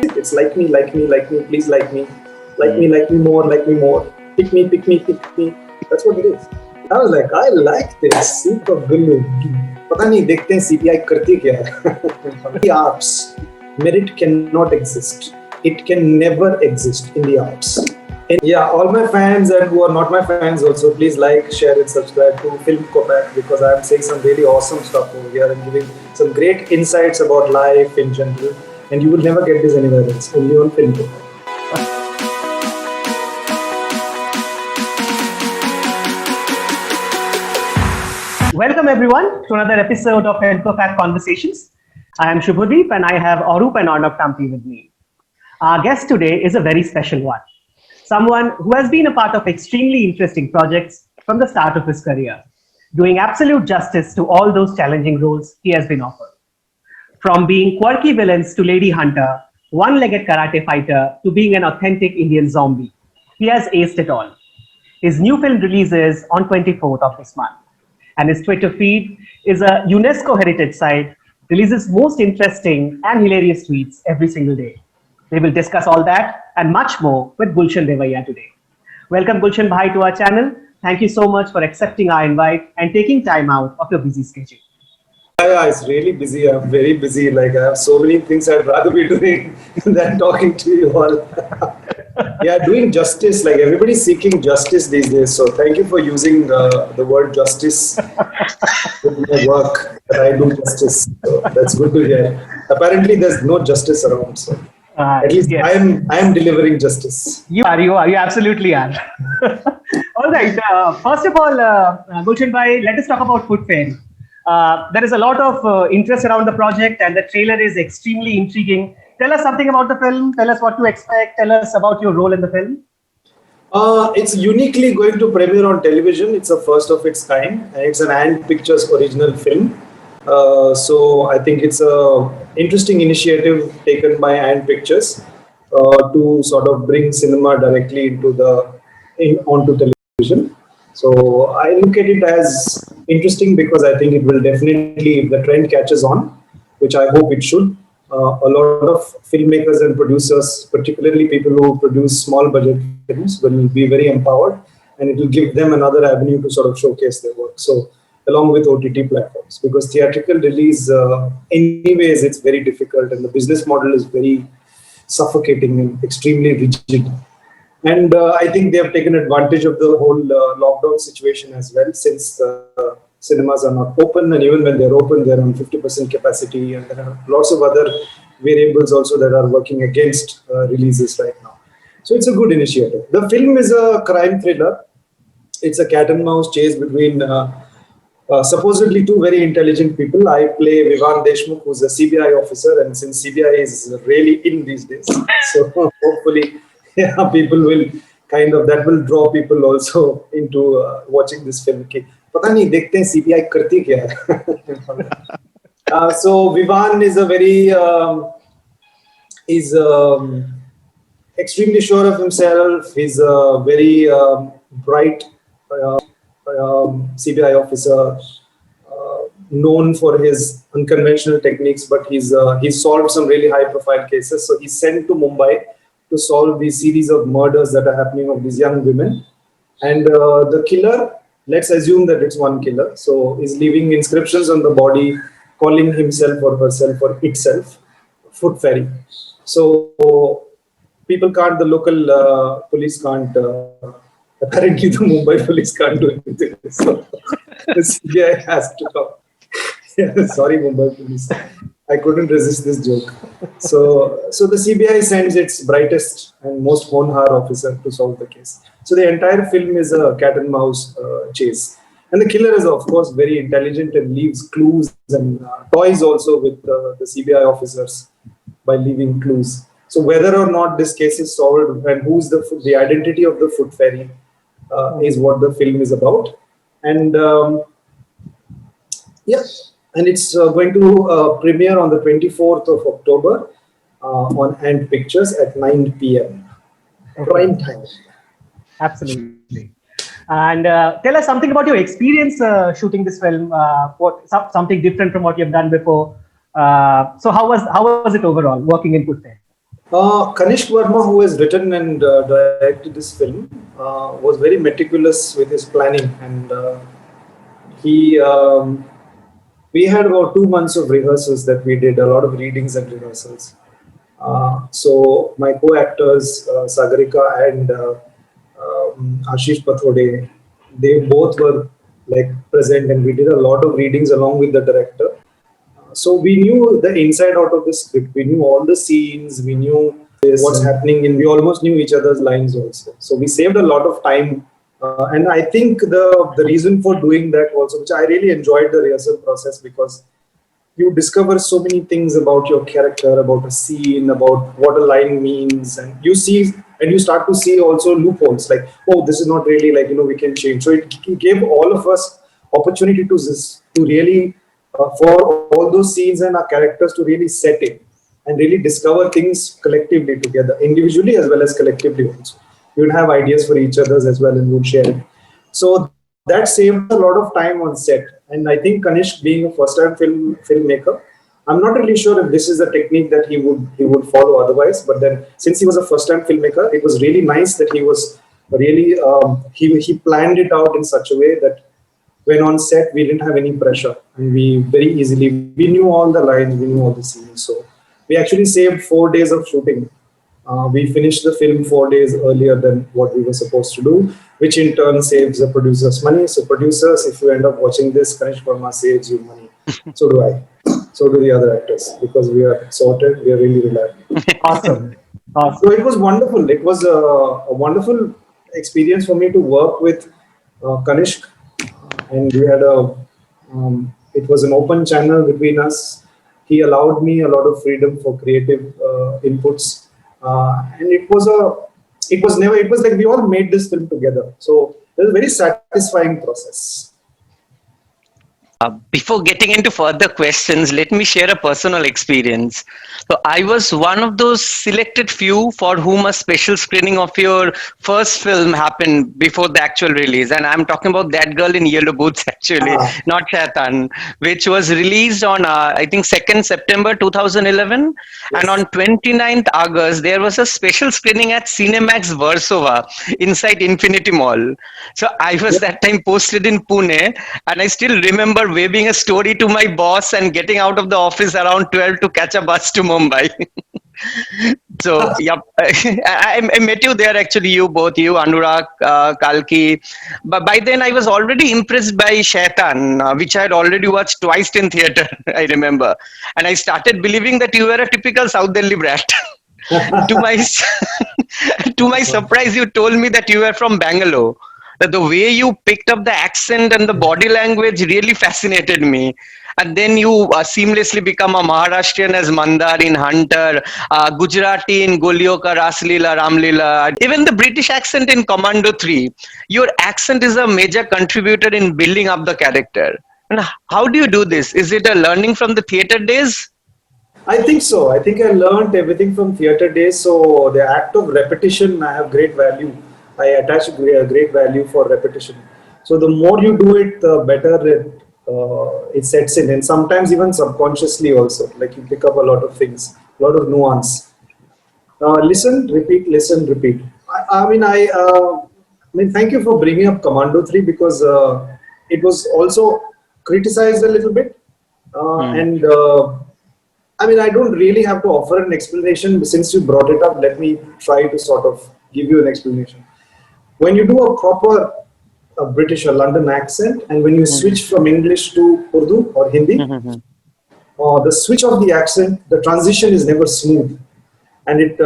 it. It's like me, please like me more, pick me, pick me. That's what it is. I was like, I like this. Super Gullu. पता नहीं देखते हैं CPI करती क्या है. The arts, merit cannot exist. It can never exist in the arts. And yeah, all my fans and who are not my fans also, please like, share and subscribe to Film Kopak because I am saying some really awesome stuff over here and giving some great insights about life in general. And you will never get this anywhere else, only on Film Kopak. Welcome everyone to another episode of Film Kopak Conversations. I am Shubhadeep and I have Arup and Arnab Tampi with me. Our guest today is a very special one. Someone who has been a part of extremely interesting projects from the start of his career, doing absolute justice to all those challenging roles he has been offered. From being quirky villains to lady hunter, one-legged karate fighter to being an authentic Indian zombie, he has aced it all. His new film releases on 24th of this month, and his Twitter feed is a UNESCO heritage site, releases most interesting and hilarious tweets every single day. We will discuss all that and much more with Gulshan Devaiya today. Welcome Gulshan Bhai to our channel. Thank you so much for accepting our invite and taking time out of your busy schedule. Yeah, it's really busy. I'm very busy. Like I have so many things I'd rather be doing than talking to you all. Yeah, doing justice. Like everybody's seeking justice these days. So thank you for using the word justice with my work. That I do justice. So that's good to hear. Apparently, there's no justice around. So. At least yes. I am delivering justice. You absolutely are. All right. First of all, Gulshan Bhai, let us talk about Foot Fair. There is a lot of interest around the project and the trailer is extremely intriguing. Tell us something about the film. Tell us what to expect. Tell us about your role in the film. It's uniquely going to premiere on television. It's a first of its kind. And it's an Ant Pictures original film. So I think it's a interesting initiative taken by Ant Pictures to sort of bring cinema directly onto television. So I look at it as interesting because I think it will definitely, if the trend catches on, which I hope it should, a lot of filmmakers and producers, particularly people who produce small budget films, will be very empowered, and it will give them another avenue to sort of showcase their work. So along with OTT platforms, because theatrical release, anyways, it's very difficult and the business model is very suffocating and extremely rigid. And I think they have taken advantage of the whole lockdown situation as well, since cinemas are not open, and even when they're open, they're on 50% capacity, and there are lots of other variables also that are working against releases right now. So it's a good initiative. The film is a crime thriller. It's a cat and mouse chase between supposedly two very intelligent people. I play Vivan Deshmukh, who's a CBI officer, and since CBI is really in these days, so hopefully, yeah, people will that will draw people also into watching this film. पता नहीं देखते हैं CBI करती क्या है. So Vivan is a very extremely sure of himself. He's a very bright CBI officer, known for his unconventional techniques, but he's solved some really high-profile cases. So he's sent to Mumbai to solve these series of murders that are happening of these young women. And the killer, let's assume that it's one killer, so is leaving inscriptions on the body, calling himself or herself or itself Foot Fairy. So people can't, the local police can't. Apparently, the Mumbai police can't do anything. So the CBI has to come. Yeah, sorry, Mumbai police. I couldn't resist this joke. So the CBI sends its brightest and most honored officer to solve the case. So the entire film is a cat and mouse chase. And the killer is, of course, very intelligent and leaves clues and toys also with the CBI officers by leaving clues. So whether or not this case is solved and who's the identity of the Foot Fairy is what the film is about. And and it's going to premiere on the 24th of October on Ant Pictures at 9 p.m. Prime time. Absolutely. And tell us something about your experience shooting this film. Something different from what you've done before. So how was it overall working in Foot Fair? Kanishk Verma, who has written and directed this film, was very meticulous with his planning, and he we had about 2 months of rehearsals that we did, a lot of readings and rehearsals. So my co-actors Sagarika and Ashish Pathode, they both were like present, and we did a lot of readings along with the director. So we knew the inside out of the script. We knew all the scenes. We knew what's happening, and we almost knew each other's lines also. So we saved a lot of time. And I think the reason for doing that also, which I really enjoyed the rehearsal process, because you discover so many things about your character, about a scene, about what a line means, and you see, and you start to see also loopholes, like, oh, this is not really, like, we can change. So it gave all of us opportunity to really, for all those scenes and our characters to really set it and really discover things collectively together, individually as well as collectively also. We would have ideas for each other's as well, and would share it. So that saved a lot of time on set. And I think Kanishk, being a first-time filmmaker, I'm not really sure if this is a technique that he would follow otherwise. But then, since he was a first-time filmmaker, it was really nice that he was really he planned it out in such a way that when on set we didn't have any pressure, and we knew all the lines, we knew all the scenes. So we actually saved 4 days of shooting. We finished the film 4 days earlier than what we were supposed to do, which in turn saves the producers money. So producers, if you end up watching this, Kanish Verma saves you money. So do I. So do the other actors, because we are sorted. We are really reliable. Awesome. Awesome. So it was wonderful. It was a wonderful experience for me to work with Kanishk, and we had it was an open channel between us. He allowed me a lot of freedom for creative inputs, and it was like we all made this film together. So it was a very satisfying process. Before getting into further questions, let me share a personal experience. So I was one of those selected few for whom a special screening of your first film happened before the actual release. And I'm talking about That Girl in Yellow Boots, actually, not Shaitan, which was released on, I think, 2nd September 2011. Yes. And on 29th August, there was a special screening at Cinemax Warsaw inside Infinity Mall. So I was that time posted in Pune, and I still remember waving a story to my boss and getting out of the office around 12 to catch a bus to Mumbai. So, yep, I met you there actually, you, Anurag, Kalki. But by then I was already impressed by Shaitan, which I had already watched twice in theatre, I remember. And I started believing that you were a typical South Delhi brat. to my to my surprise, you told me that you were from Bangalore. That the way you picked up the accent and the body language really fascinated me. And then you seamlessly become a Maharashtrian as Mandar in Hunter, Gujarati in Golio Ka Raslila, Ramlila, even the British accent in Commando 3. Your accent is a major contributor in building up the character. And how do you do this? Is it a learning from the theatre days? I think so. I think I learned everything from theatre days. So the act of repetition, I have great value. I attach a great value for repetition. So the more you do it, the better it sets in, and sometimes even subconsciously also. Like you pick up a lot of things, a lot of nuance. Listen, repeat, listen, repeat. Thank you for bringing up Commando 3, because it was also criticized a little bit, and. I don't really have to offer an explanation. Since you brought it up, let me try to sort of give you an explanation. When you do a proper British or London accent, and when you switch from English to Urdu or Hindi, the switch of the accent, the transition is never smooth. And it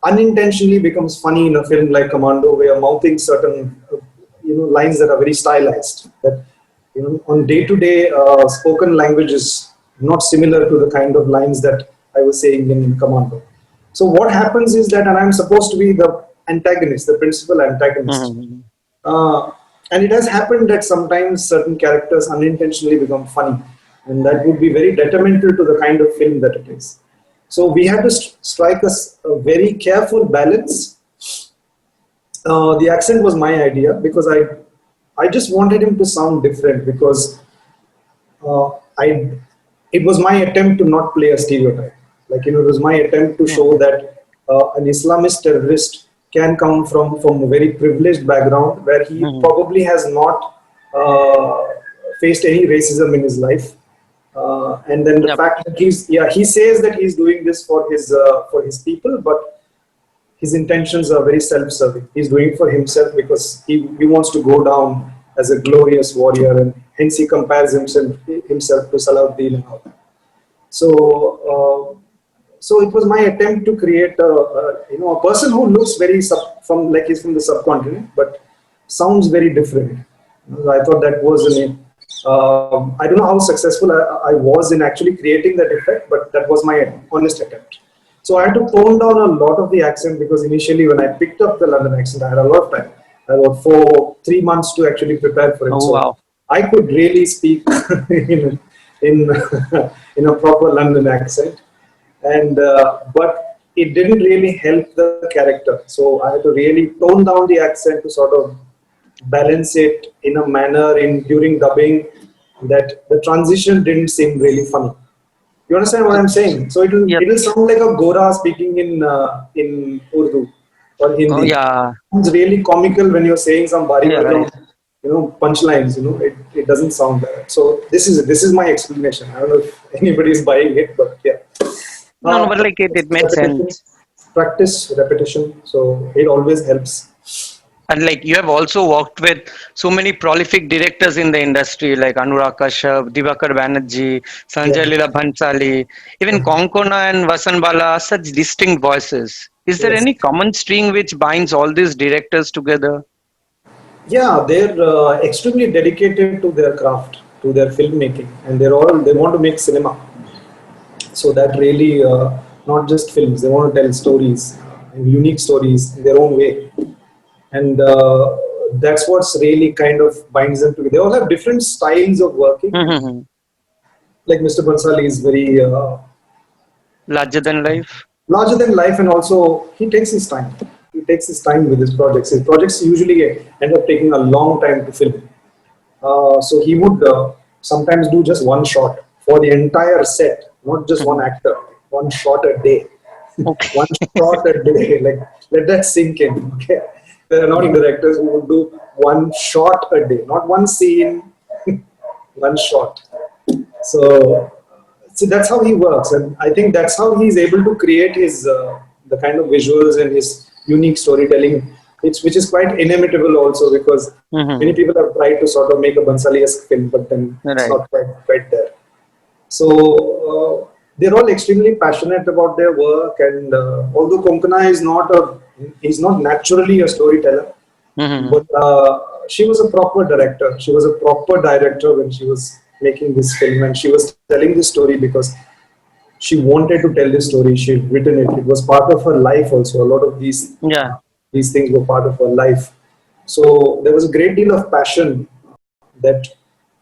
unintentionally becomes funny in a film like Commando, where you're mouthing certain lines that are very stylized. That on day-to-day spoken language is not similar to the kind of lines that I was saying in Commando. So what happens is that, and I'm supposed to be the antagonist, the principal antagonist. And it has happened that sometimes certain characters unintentionally become funny, and that would be very detrimental to the kind of film that it is. So we had to strike a very careful balance. The accent was my idea, because I just wanted him to sound different, because it was my attempt to not play a stereotype. Like, it was my attempt to show that an Islamist terrorist can come from a very privileged background where he probably has not faced any racism in his life. And then the Yep. fact that he says that he's doing this for his people, but his intentions are very self-serving. He's doing it for himself because he wants to go down as a glorious warrior, and hence he compares himself to Salahuddin and all that. So it was my attempt to create a person who looks very he's from the subcontinent, but sounds very different. I thought that was I don't know how successful I was in actually creating that effect, but that was my honest attempt. So I had to tone down a lot of the accent because initially when I picked up the London accent, I had a lot of time. I had 3 months to actually prepare for it. Oh, so wow. I could really speak in a proper London accent, and but it didn't really help the character. So I had to really tone down the accent to sort of balance it in a manner during dubbing that the transition didn't seem really funny. You understand what I'm saying? So Yep. it'll sound like a Gora speaking in Urdu or Hindi. Oh, yeah. It's really comical when you're saying some bari Yeah, bari, right. punchlines. It doesn't sound like that. So this is my explanation. I don't know if anybody is buying it, but yeah. No, but like it made sense. Practice, repetition. So it always helps. And like you have also worked with so many prolific directors in the industry like Anurag Kashyap, Divakar Banerjee, Sanjay Leela Bhansali, even Konkona and Vasan Bala are such distinct voices. Is there Yes. any common string which binds all these directors together? Yeah, they're extremely dedicated to their craft, to their filmmaking, and they want to make cinema. So that really not just films. They want to tell stories, unique stories in their own way, and that's what's really kind of binds them together. They all have different styles of working. Mhm. Like Mr. Bansali is very Larger than life. larger than life, and also he takes his time. He takes his time with his projects. His projects usually end up taking a long time to film. So he would sometimes do just one shot for the entire set, not just one actor, one shot a day. Okay. One shot a day. Like, let that sink in. Okay. There are not directors who would do one shot a day, not one scene, one shot. So that's how he works, and I think that's how he's able to create his the kind of visuals and his unique storytelling, which is quite inimitable also, because many people have tried to sort of make a Bansali-esque film, but then it's Right. not quite there. So they're all extremely passionate about their work, and although Konkana he's not naturally a storyteller, but she was a proper director. She was a proper director when she was making this film, and she was telling this story because she wanted to tell this story. She had written it. It was part of her life also. A lot of Yeah. these things were part of her life. So there was a great deal of passion that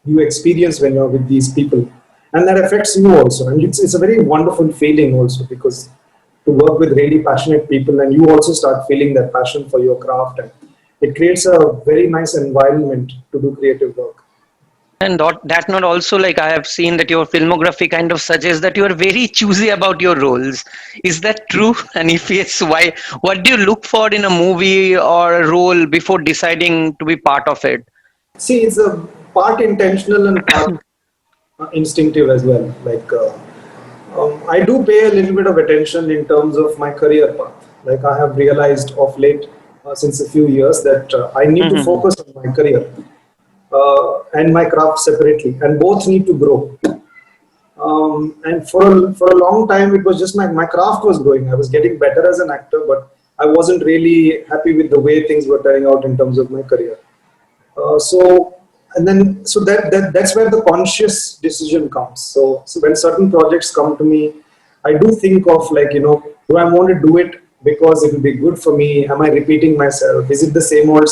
you experience when you're with these people, and that affects you also. And it's a very wonderful feeling also, because to work with really passionate people, and you also start feeling that passion for your craft, and it creates a very nice environment to do creative work. And that not also, like I have seen that your filmography kind of suggests that you are very choosy about your roles. Is that true? And if yes, why? What do you look for in a movie or a role before deciding to be part of it? See, it's a part intentional and part instinctive as well. Like I do pay a little bit of attention in terms of my career path. Like I have realized of late, since a few years, that I need to focus on my career and my craft separately, and both need to grow. And for a long time, it was just my craft was growing. I was getting better as an actor, but I wasn't really happy with the way things were turning out in terms of my career. So that's where the conscious decision comes. So when certain projects come to me, I do think of, like, do I want to do it because it will be good for me? Am I repeating myself? Is it the same old?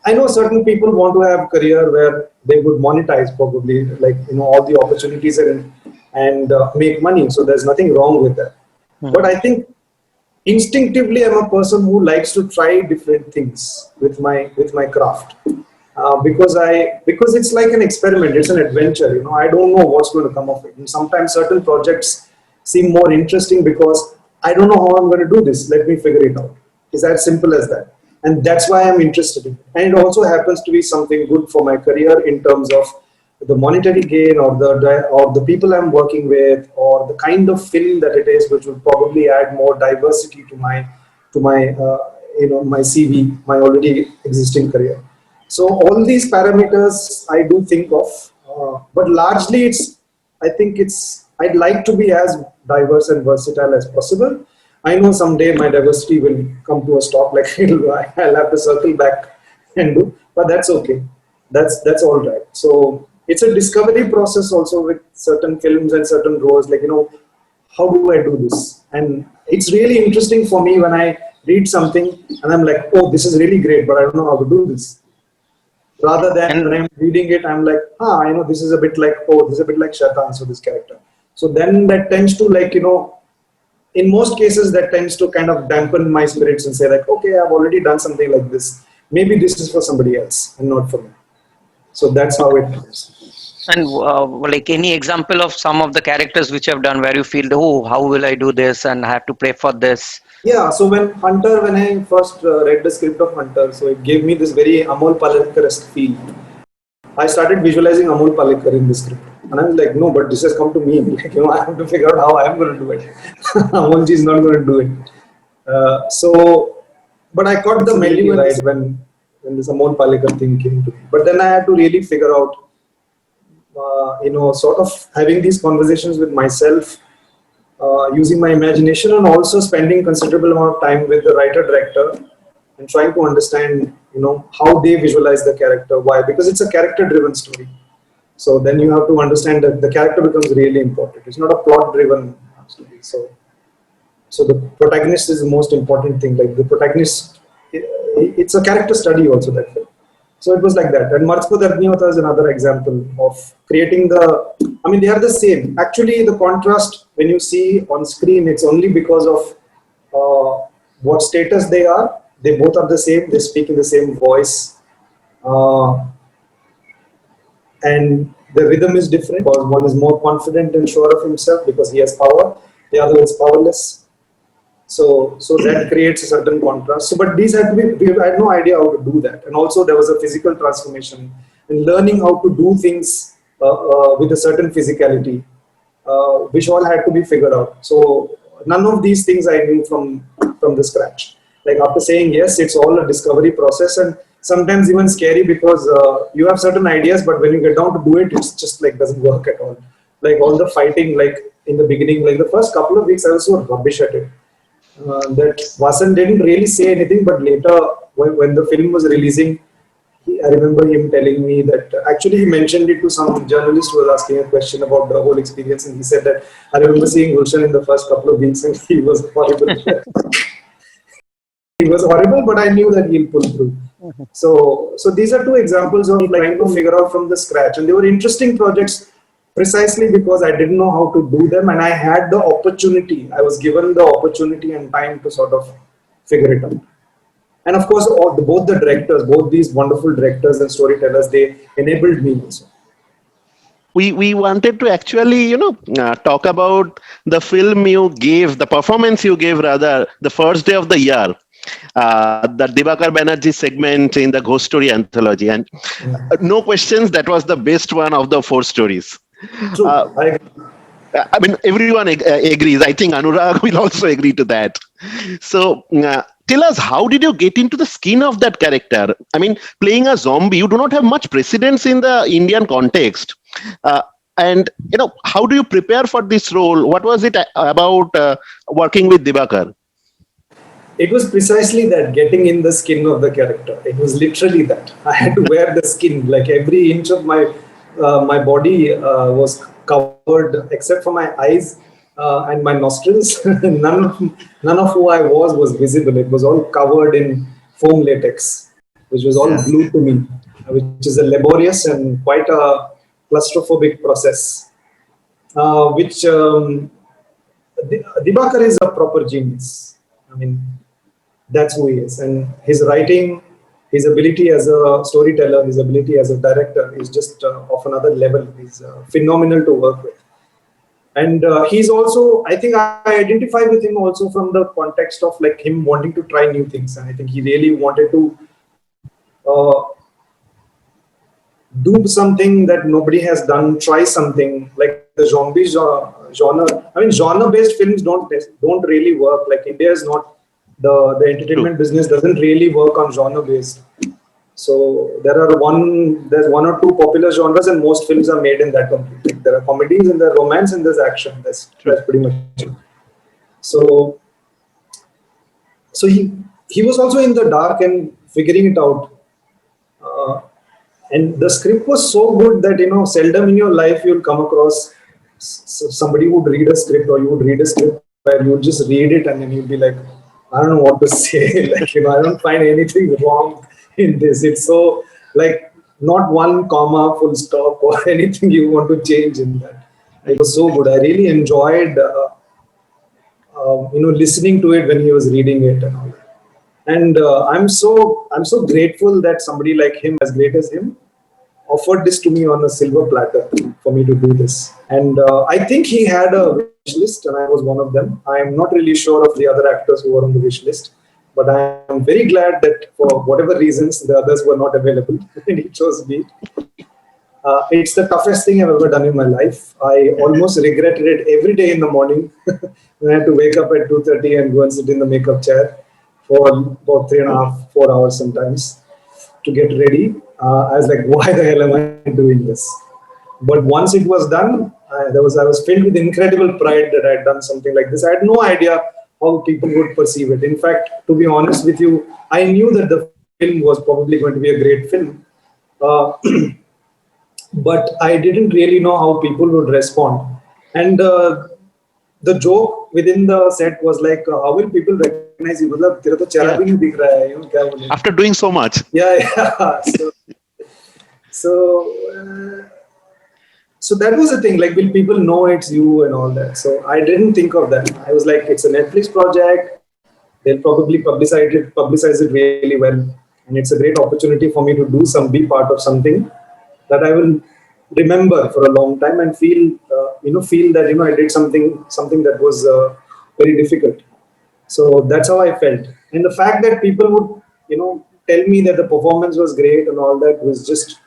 I know certain people want to have a career where they would monetize, probably, like, all the opportunities and make money. So there's nothing wrong with that. But I think instinctively, I'm a person who likes to try different things with my craft, because it's like an experiment. It's an adventure. I don't know what's going to come of it. And sometimes certain projects seem more interesting because I don't know how I'm going to do this. Let me figure it out. It's as simple as that. And that's why I'm interested in it. And it also happens to be something good for my career in terms of the monetary gain or the people I'm working with or the kind of film that it is, which will probably add more diversity to my CV, my already existing career. So all these parameters I do think of, but largely I'd like to be as diverse and versatile as possible. I know someday my diversity will come to a stop, like I'll have to circle back and do, but that's okay. That's all right. So it's a discovery process also with certain films and certain roles, like, how do I do this? And it's really interesting for me when I read something and I'm like, oh, this is really great, but I don't know how to do this. Rather than And when I'm reading it, I'm like, I know this is a bit like, oh, this is a bit like Shaitan, so this character. So then that tends to, like, in most cases, that tends to kind of dampen my spirits and say, like, okay, I've already done something like this. Maybe this is for somebody else and not for me. So that's how it is. and like any example of some of the characters which I've done where you feel, oh, how will I do this and I have to pray for this? Yeah, so when I first read the script of Hunter, so it gave me this very Amol Palekar-esque feel. I started visualizing Amol Palekar in the script. And I was like, no, but this has come to me. Like, I have to figure out how I am going to do it. Amolji is not going to do it. But I got the melody right when this Amol Palekar thing came to me. But then I had to really figure out, sort of having these conversations with myself, using my imagination, and also spending considerable amount of time with the writer-director and trying to understand, how they visualize the character. Why? Because it's a character-driven story. So then you have to understand that the character becomes really important. It's not a plot-driven story. So the protagonist is the most important thing. Like the protagonist, it's a character study also, that film. So it was like that. And Marchpad Agnihota is another example of creating they are the same. Actually, the contrast when you see on screen, it's only because of what status they are. They both are the same. They speak in the same voice. And the rhythm is different because one is more confident and sure of himself because he has power. The other is powerless. So that creates a certain contrast. So, but these had to be, we had no idea how to do that. And also there was a physical transformation and learning how to do things with a certain physicality, which all had to be figured out. So none of these things I knew from the scratch. Like after saying yes, it's all a discovery process and sometimes even scary because you have certain ideas, but when you get down to do it, it's just like doesn't work at all. Like all the fighting, like in the beginning, like the first couple of weeks, I was so rubbish at it. That Vasan didn't really say anything, but later when the film was releasing, I remember him telling me that actually he mentioned it to some journalist who was asking a question about the whole experience, and he said that I remember seeing Gulshan in the first couple of weeks and he was horrible. He was horrible, but I knew that he'll pull through. So these are two examples of trying to figure out from the scratch, and they were interesting projects precisely because I didn't know how to do them, and I had the opportunity. I was given the opportunity and time to sort of figure it out. And of course, both the directors, both these wonderful directors and storytellers, they enabled me also. We wanted to actually, talk about the film you gave, the performance you gave rather, the first day of the year. The Dibakar Banerjee segment in the Ghost Story anthology. And no questions, that was the best one of the 4 stories. True. I mean, everyone agrees. I think Anurag will also agree to that. So tell us, how did you get into the skin of that character? I mean, playing a zombie, you do not have much precedence in the Indian context. And, how do you prepare for this role? What was it about working with Dibakar? It was precisely that, getting in the skin of the character. It was literally that. I had to wear the skin, like every inch of my body was covered except for my eyes and my nostrils. none of who I was visible. It was all covered in foam latex, which was all glued to me, which is a laborious and quite a claustrophobic process. Dibakar is a proper genius. I mean, that's who he is. And his writing, his ability as a storyteller, his ability as a director is just of another level. He's phenomenal to work with. And he's also, I think I identify with him also from the context of like him wanting to try new things. And I think he really wanted to uh, do something that nobody has done, try something like the zombie genre. I mean, genre-based films don't really work. Like India is not the entertainment business doesn't really work on genre-based. So there's one or two popular genres, and most films are made in that only. Like there are comedies and there's romance and there's action. That's pretty much it. So he was also in the dark and figuring it out. And the script was so good that seldom in your life you'll come across somebody who would read a script, or you would read a script where you would just read it and then you'd be like, I don't know what to say. Like I don't find anything wrong in this. It's so like not one comma, full stop, or anything you want to change in that. It was so good. I really enjoyed listening to it when he was reading it and all that. And I'm so grateful that somebody like him, as great as him, offered this to me on a silver platter for me to do this. And I think he had a wish list, and I was one of them. I am not really sure of the other actors who were on the wish list, but I am very glad that for whatever reasons the others were not available and he chose me. It's the toughest thing I've ever done in my life. I almost regretted it every day in the morning when I had to wake up at 2:30 and go and sit in the makeup chair for about 3.5, 4 hours sometimes to get ready. I was like, why the hell am I doing this? But once it was done, I was filled with incredible pride that I had done something like this. I had no idea how people would perceive it. In fact, to be honest with you, I knew that the film was probably going to be a great film. But I didn't really know how people would respond. And the joke within the set was like, how will people recognize you? Matlab, tera to chehra bhi nahi dikh raha hai, kya bole? After doing so much. Yeah. So that was the thing. Like, will people know it's you and all that? So I didn't think of that. I was like, it's a Netflix project. They'll probably publicize it really well, and it's a great opportunity for me to be part of something that I will remember for a long time and feel that I did something that was very difficult. So that's how I felt, and the fact that people would tell me that the performance was great and all that was just,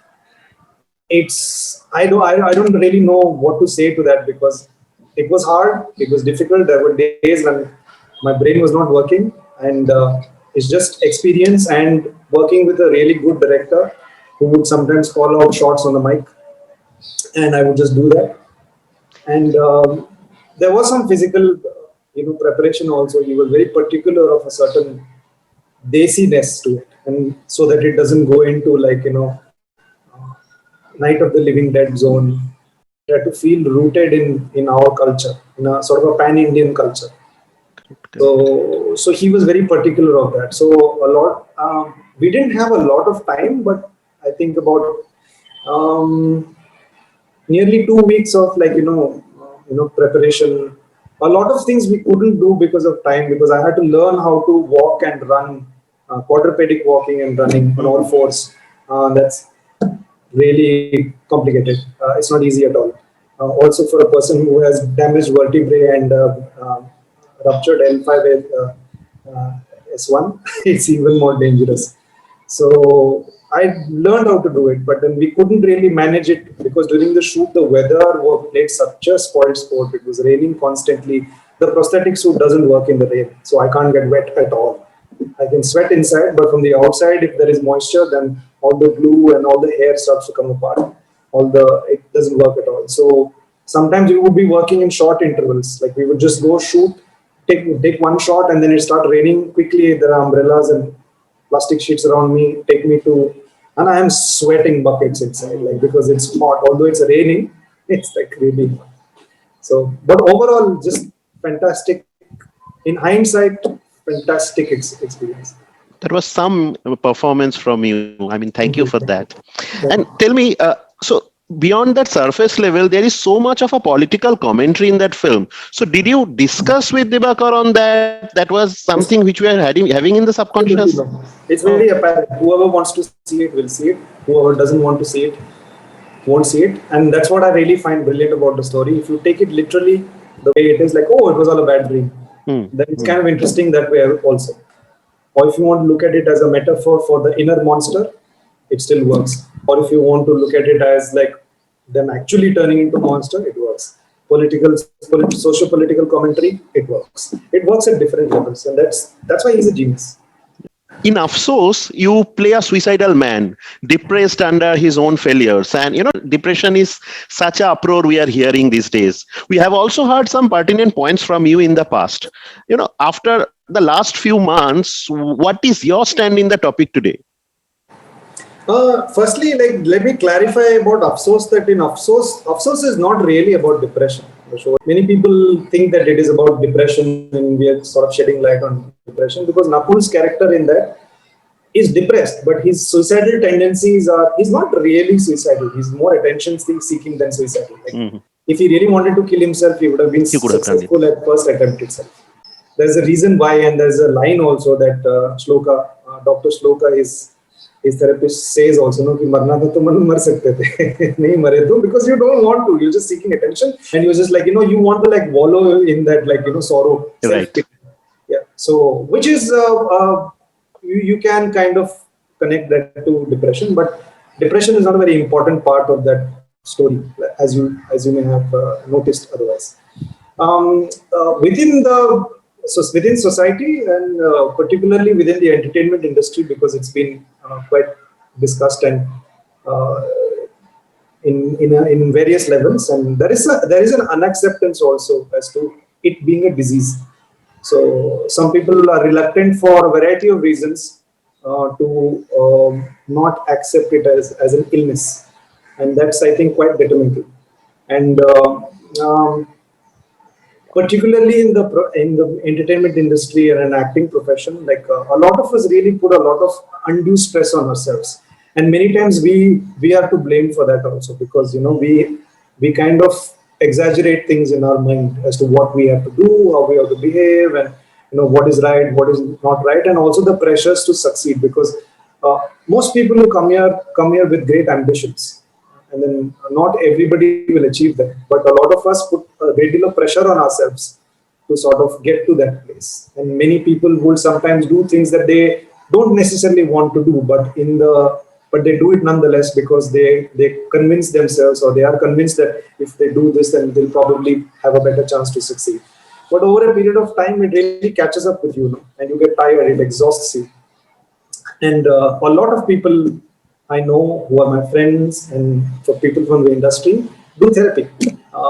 I don't really know what to say to that, because it was hard, it was difficult. There were days when my brain was not working, and it's just experience and working with a really good director who would sometimes call out shots on the mic, and I would just do that. And there was some physical preparation also. He was very particular of a certain desiness to it, and so that it doesn't go into Night of the Living Dead zone. Try to feel rooted in our culture, in a sort of a pan-Indian culture. So he was very particular of that. So a lot, we didn't have a lot of time, but I think about nearly 2 weeks of preparation. A lot of things we couldn't do because of time, because I had to learn how to walk and run, quadrupedic walking and running on all fours. That's really complicated. It's not easy at all. Also, for a person who has damaged vertebrae and ruptured L5 S1, it's even more dangerous. So I learned how to do it, but then we couldn't really manage it because during the shoot, the weather played such a spoiled sport. It was raining constantly. The prosthetic suit doesn't work in the rain, so I can't get wet at all. I can sweat inside, but from the outside, if there is moisture, then all the glue and all the hair starts to come apart. It doesn't work at all. So sometimes we would be working in short intervals. Like we would just go shoot, take one shot, and then it start raining quickly. There are umbrellas and plastic sheets around me. And I am sweating buckets inside, like because it's hot. Although it's raining, it's like really hot. So, but overall, just fantastic. In hindsight, fantastic experience. That was some performance from you. I mean, thank you for that. And tell me, so beyond that surface level, there is so much of a political commentary in that film. So did you discuss with Dibakar on that? That was something which we are having in the subconscious? It's very apparent. Whoever wants to see it will see it. Whoever doesn't want to see it won't see it. And that's what I really find brilliant about the story. If you take it literally, the way it is, like, oh, it was all a bad dream, then it's kind of interesting that way also. Or if you want to look at it as a metaphor for the inner monster, it still works. Or if you want to look at it as like them actually turning into monster, it works. Socio-political commentary, it works. It works at different levels, and that's why he's a genius. In Afsos, you play a suicidal man, depressed under his own failures. And, depression is such a uproar we are hearing these days. We have also heard some pertinent points from you in the past. After the last few months, what is your stand in the topic today? Firstly, let me clarify about Afsos, that in Afsos is not really about depression. So many people think that it is about depression, and we are sort of shedding light on depression because Nakul's character in that is depressed, but his suicidal tendencies he's not really suicidal. He's more attention seeking than suicidal. If he really wanted to kill himself, he would have been successful at first attempt itself. There's a reason why, and there's a line also that Dr. Shloka, his therapist, says also, no, कि मरना था तो मर सकते थे, नहीं मरे तो, because you don't want to, you're just seeking attention, and you're just like, you want to like wallow in that, like, sorrow. Right. Yeah. So, which is, you can kind of connect that to depression, but depression is not a very important part of that story, as you may have noticed otherwise. Within society, and particularly within the entertainment industry, because it's been quite discussed and in various levels, and there is an unacceptance also as to it being a disease. So some people are reluctant for a variety of reasons to not accept it as an illness, and that's, I think, quite detrimental. And particularly in the entertainment industry and an acting profession, like a lot of us really put a lot of undue stress on ourselves, and many times we are to blame for that also, because we kind of exaggerate things in our mind as to what we have to do, how we have to behave, and what is right, what is not right, and also the pressures to succeed, because most people who come here with great ambitions, and then not everybody will achieve that. But a lot of us put a great deal of pressure on ourselves to sort of get to that place. And many people will sometimes do things that they don't necessarily want to do, but they do it nonetheless because they convince themselves, or they are convinced that if they do this, then they'll probably have a better chance to succeed. But over a period of time, it really catches up with you, and you get tired, it exhausts you. And a lot of people I know who are my friends, and for people from the industry, do therapy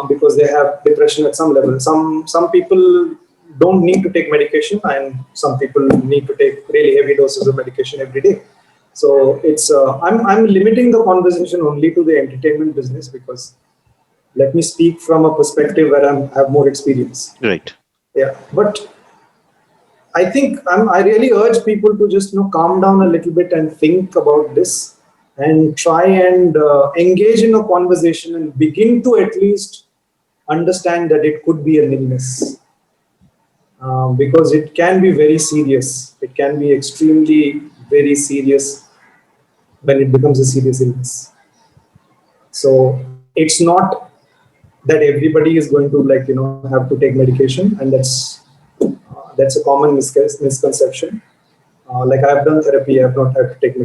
because they have depression at some level. Some people don't need to take medication, and some people need to take really heavy doses of medication every day. So it's I'm limiting the conversation only to the entertainment business, because let me speak from a perspective where I have more experience. Right. Yeah, but I think I really urge people to just calm down a little bit and think about this, and try and engage in a conversation and begin to at least understand that it could be an illness, because it can be very serious. It can be extremely very serious when it becomes a serious illness. So it's not that everybody is going to have to take medication, and that's a common misconception. Like I have done therapy, I have not had to take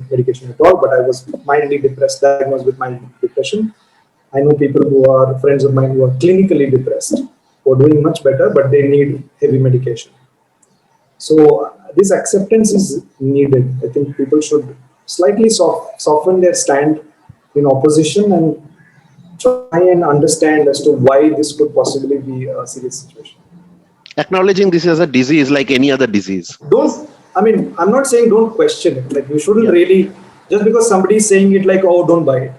medication at all, but I was mildly depressed, diagnosed with mild depression. I know people who are friends of mine who are clinically depressed, who are doing much better, but they need heavy medication. So this acceptance is needed. I think people should slightly soften their stand in opposition and try and understand as to why this could possibly be a serious situation. Acknowledging this as a disease like any other disease. I'm not saying don't question it. Like, you shouldn't really, just because somebody is saying it, like, oh, don't buy it.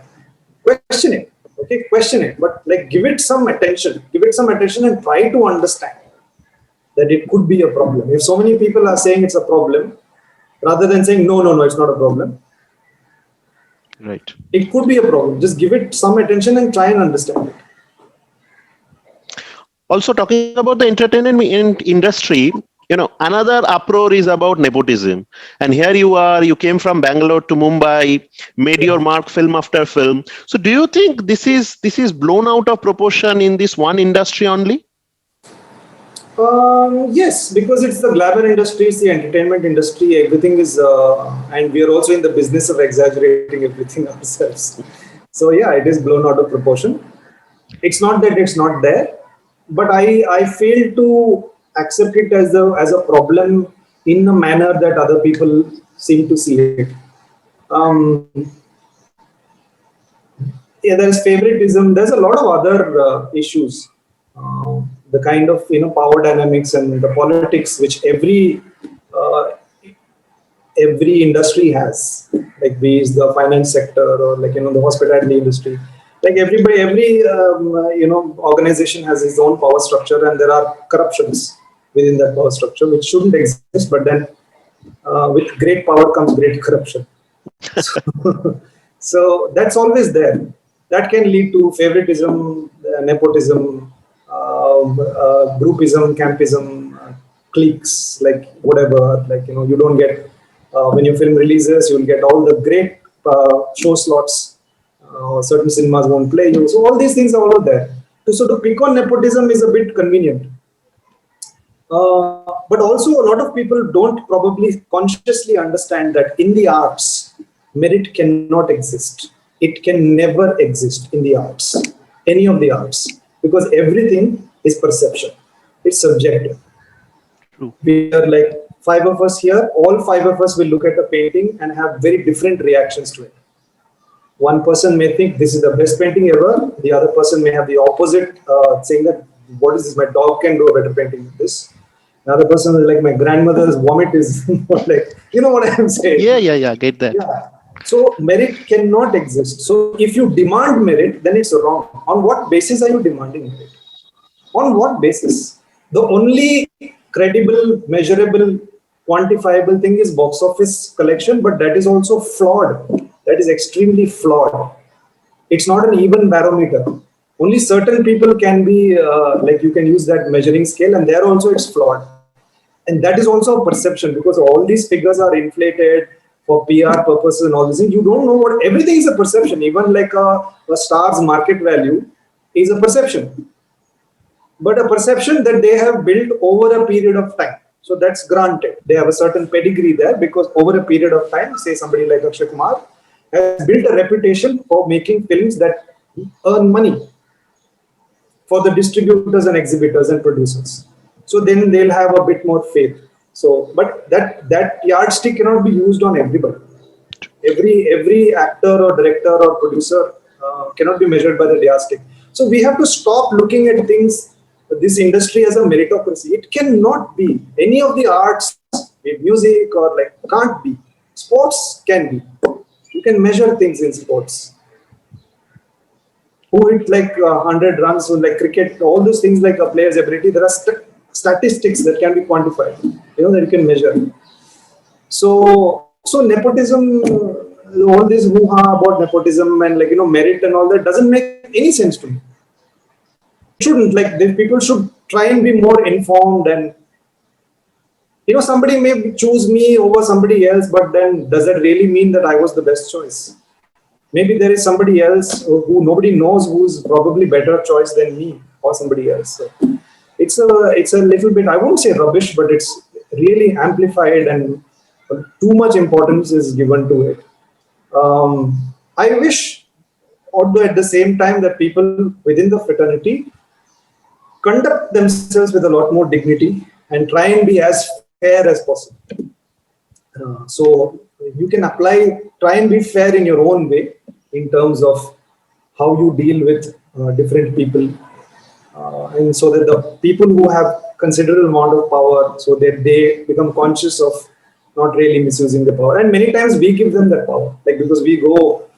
Question it. Okay, question it. But give it some attention. Give it some attention and try to understand that it could be a problem. If so many people are saying it's a problem, rather than saying, no, it's not a problem. Right. It could be a problem. Just give it some attention and try and understand it. Also, talking about the entertainment industry, Another uproar is about nepotism. And here you are, you came from Bangalore to Mumbai, made your mark film after film. So do you think this is blown out of proportion in this one industry only? Yes, because it's the glamour industry, it's the entertainment industry, everything is, and we are also in the business of exaggerating everything ourselves. So yeah, it is blown out of proportion. It's not that it's not there, but I fail to accept it as a problem in a manner that other people seem to see it. Um, yeah, there's favoritism. There's a lot of other issues. The kind of power dynamics and the politics which uh, every industry has, like be it the finance sector or like the hospitality industry. Like every organization has its own power structure, and there are corruptions within that power structure which shouldn't exist. But then, with great power comes great corruption. So that's always there. That can lead to favoritism, nepotism, groupism, campism, cliques, like whatever. Like you don't get when your film releases, you'll get all the great show slots. Certain cinemas won't play you. So all these things are all there. So to pick on nepotism is a bit convenient. But also a lot of people don't probably consciously understand that in the arts, merit cannot exist. It can never exist in the arts, any of the arts, because everything is perception. It's subjective. True. We are like five of us here, all five of us will look at a painting and have very different reactions to it. One person may think this is the best painting ever. The other person may have the opposite, saying that, what is this? My dog can do a better painting than this. Another person is like, my grandmother's vomit is like, you know what I am saying? Yeah, get that. Yeah. So merit cannot exist. So if you demand merit, then it's wrong. On what basis are you demanding merit? On what basis? The only credible, measurable, quantifiable thing is box office collection, but that is also flawed. That is extremely flawed. It's not an even barometer. Only certain people can be, like you can use that measuring scale, and there also it's flawed. And that is also a perception, because all these figures are inflated for PR purposes and all this thing. You don't know what, everything is a perception. Even like a star's market value is a perception. But a perception that they have built over a period of time. So that's granted. They have a certain pedigree there, because over a period of time, say somebody like Akshay Kumar has built a reputation for making films that earn money for the distributors and exhibitors and producers. So then they'll have a bit more faith. So, but that yardstick cannot be used on everybody. Every actor or director or producer cannot be measured by the yardstick. So we have to stop looking at things, this industry, as a meritocracy. It cannot be. Any of the arts, music or like, can't be. Sports can be. You can measure things in sports. Who hit like 100 runs, so like cricket, all those things like a player's ability, there are statistics that can be quantified, that you can measure. So nepotism, all this hoo-ha about nepotism and like, merit and all that doesn't make any sense to me. It shouldn't. Like, people should try and be more informed, and somebody may choose me over somebody else, but then does that really mean that I was the best choice? Maybe there is somebody else who nobody knows who's probably better choice than me or somebody else. So it's a little bit, I won't say rubbish, but it's really amplified and too much importance is given to it. I wish, although at the same time, that people within the fraternity conduct themselves with a lot more dignity and try and be as fair as possible. So you can try and be fair in your own way in terms of how you deal with different people. And so that the people who have considerable amount of power, so that they become conscious of not really misusing the power. And many times we give them that power, like, because we go,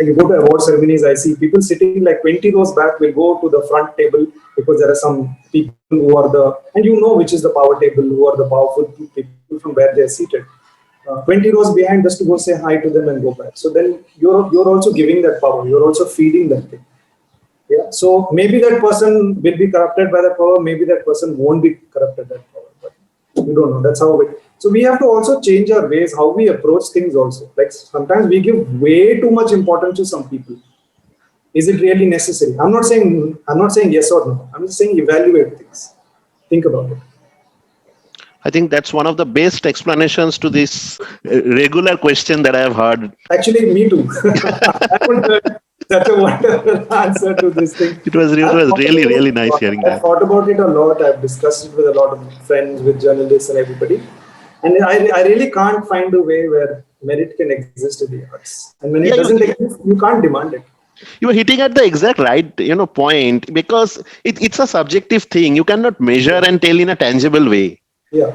you go to award ceremonies, I see people sitting like 20 rows back will go to the front table, because there are some people who are and which is the power table, who are the powerful people from where they are seated. 20 rows behind, just to go say hi to them and go back. So then you're also giving that power. You're also feeding that thing. Yeah. Yeah. So maybe that person will be corrupted by that power. Maybe that person won't be corrupted by that power. But we don't know. That's how it. So we have to also change our ways, how we approach things also. Like sometimes we give way too much importance to some people. Is it really necessary? I'm not saying yes or no. I'm just saying evaluate things. Think about it. I think that's one of the best explanations to this regular question that I have heard. Actually, me too. I haven't heard such a wonderful answer to this thing. It was really, really nice hearing I've that. thought about it a lot. I've discussed it with a lot of friends, with journalists and everybody. And I really can't find a way where merit can exist in the arts. And when it Yeah, doesn't exist, you can't demand it. You were hitting at the exact right, point, because it's a subjective thing. You cannot measure and tell in a tangible way. Yeah.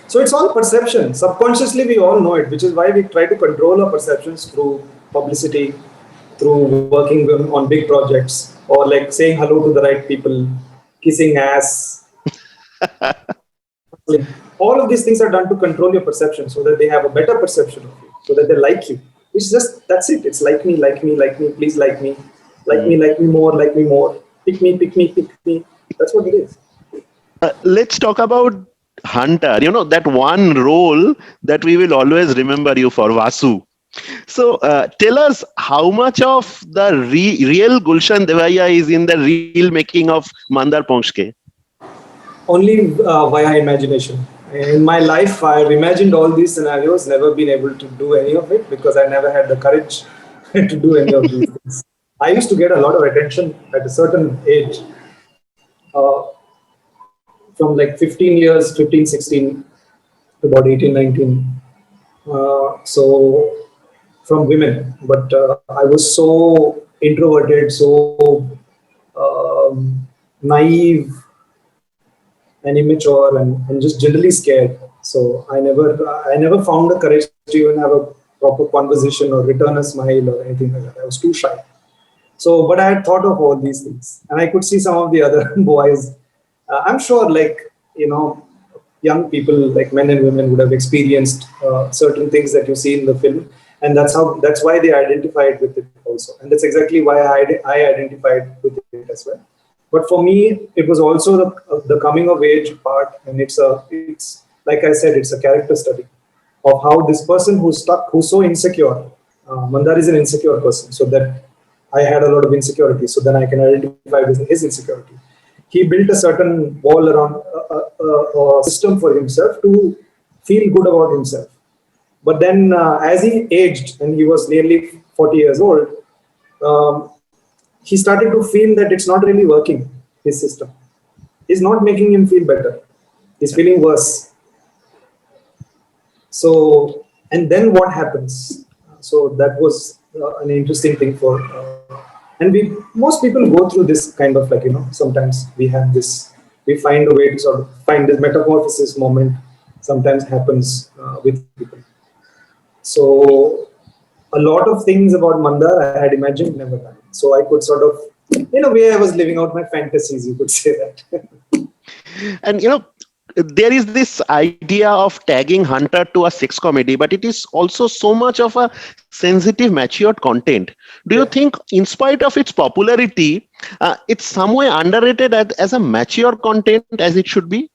So it's all perception. Subconsciously, we all know it, which is why we try to control our perceptions through publicity, through working on big projects, or like saying hello to the right people, kissing ass. All of these things are done to control your perception so that they have a better perception of you, so that they like you. It's just, that's it. It's like me, please like me, like me more, pick me. That's what it is. Let's talk about Hunter, that one role that we will always remember you for, Vasu. So tell us how much of the real Gulshan Devaya is in the real making of Mandar Ponchke? Only via imagination. In my life, I've imagined all these scenarios, never been able to do any of it because I never had the courage to do any of these things. I used to get a lot of attention at a certain age. From like 15, 16 to about 18, 19. So from women, but I was so introverted, so naive and immature and just generally scared. So I never found the courage to even have a proper conversation or return a smile or anything like that. I was too shy. So, but I had thought of all these things, and I could see some of the other boys. I'm sure, young people, like men and women, would have experienced certain things that you see in the film, and that's why they identified with it also, and that's exactly why I identified with it as well. But for me, it was also the coming of age part, and it's like I said, it's a character study of how this person who's so insecure. Mandar is an insecure person, so that I had a lot of insecurity, so then I can identify with his insecurity. He built a certain wall around a system for himself to feel good about himself. But then as he aged and he was nearly 40 years old, he started to feel that it's not really working, his system. It's not making him feel better. He's feeling worse. So, and then what happens? So that was an interesting thing for... and most people go through this kind of sometimes we find a way to sort of find this metamorphosis moment sometimes happens with people. So a lot of things about Mandar I had imagined, never done. So I could sort of, in a way, I was living out my fantasies, you could say that. And there is this idea of tagging Hunter to a sex comedy, but it is also so much of a sensitive, matured content. Do you think, in spite of its popularity, it's some way underrated as a mature content as it should be?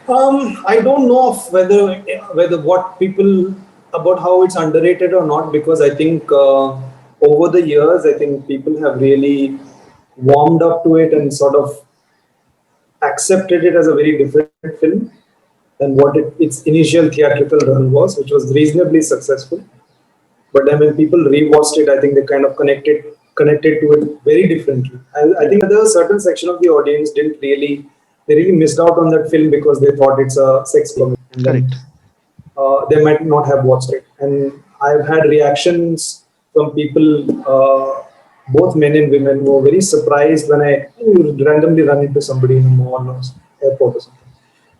I don't know of whether what people about how it's underrated or not, because I think over the years, I think people have really warmed up to it and sort of accepted it as a very different film than what its initial theatrical run was, which was reasonably successful. But then when people rewatched it, I think they kind of connected to it very differently. I think there was a certain section of the audience they really missed out on that film because they thought it's a sex comedy. And Correct. They might not have watched it. And I've had reactions from people, both men and women, who were very surprised when I randomly run into somebody in a mall or airport or something.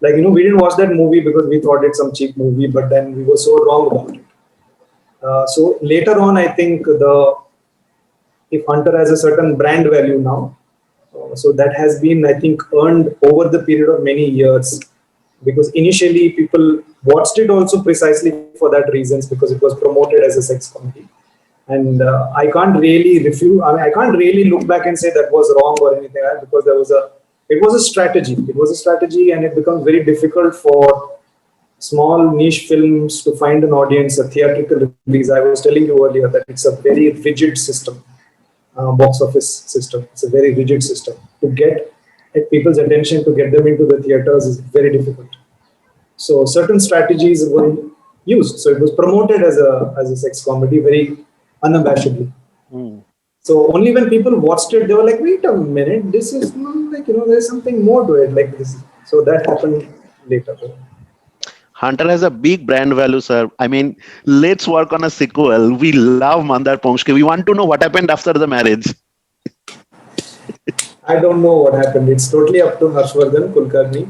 Like, we didn't watch that movie because we thought it's some cheap movie, but then we were so wrong about it. So later on, I think if Hunter has a certain brand value now, so that has been, I think, earned over the period of many years, because initially people watched it also precisely for that reasons, because it was promoted as a sex comedy. and I can't really refute. I mean, I can't really look back and say that was wrong or anything like that, because it was a strategy. It was a strategy, and it becomes very difficult for small niche films to find an audience, a theatrical release. I was telling you earlier that it's a very rigid system, box office system. It's a very rigid system. To get people's attention, to get them into the theaters is very difficult. So certain strategies were used. So it was promoted as a sex comedy very unabashedly. So only when people watched it, they were like, wait a minute, this is like, there's something more to it like this. So that happened later. Hunter has a big brand value, sir. I mean, let's work on a sequel. We love Mandar Ponchke. We want to know what happened after the marriage. I don't know what happened. It's totally up to Harshvardhan Kulkarni,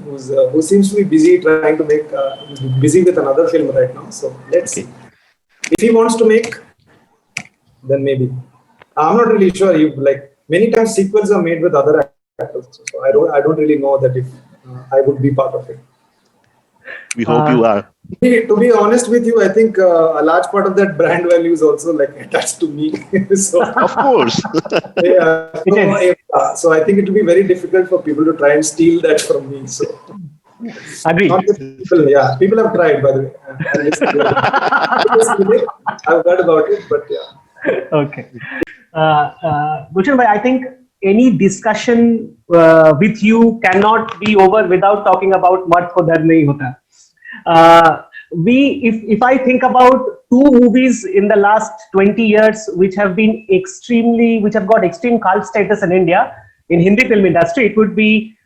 who seems to be busy trying to make, busy with another film right now. So let's see. If he wants to make, then maybe. I'm not really sure. Like many times sequels are made with other actors. So I don't really know that if I would be part of it. We hope you are. To be honest with you, I think a large part of that brand value is also like attached to me. So, Of course. so I think it will be very difficult for people to try and steal that from me. So Agreed. not the people, people have tried, by the way. I've heard about it, but yeah. Okay. Gulshan bhai, I think any discussion with you cannot be over without talking about Mard Ko Dar Nahi Hota. If I think about two movies in the last 20 years which have got extreme cult status in India, in Hindi film industry, it would be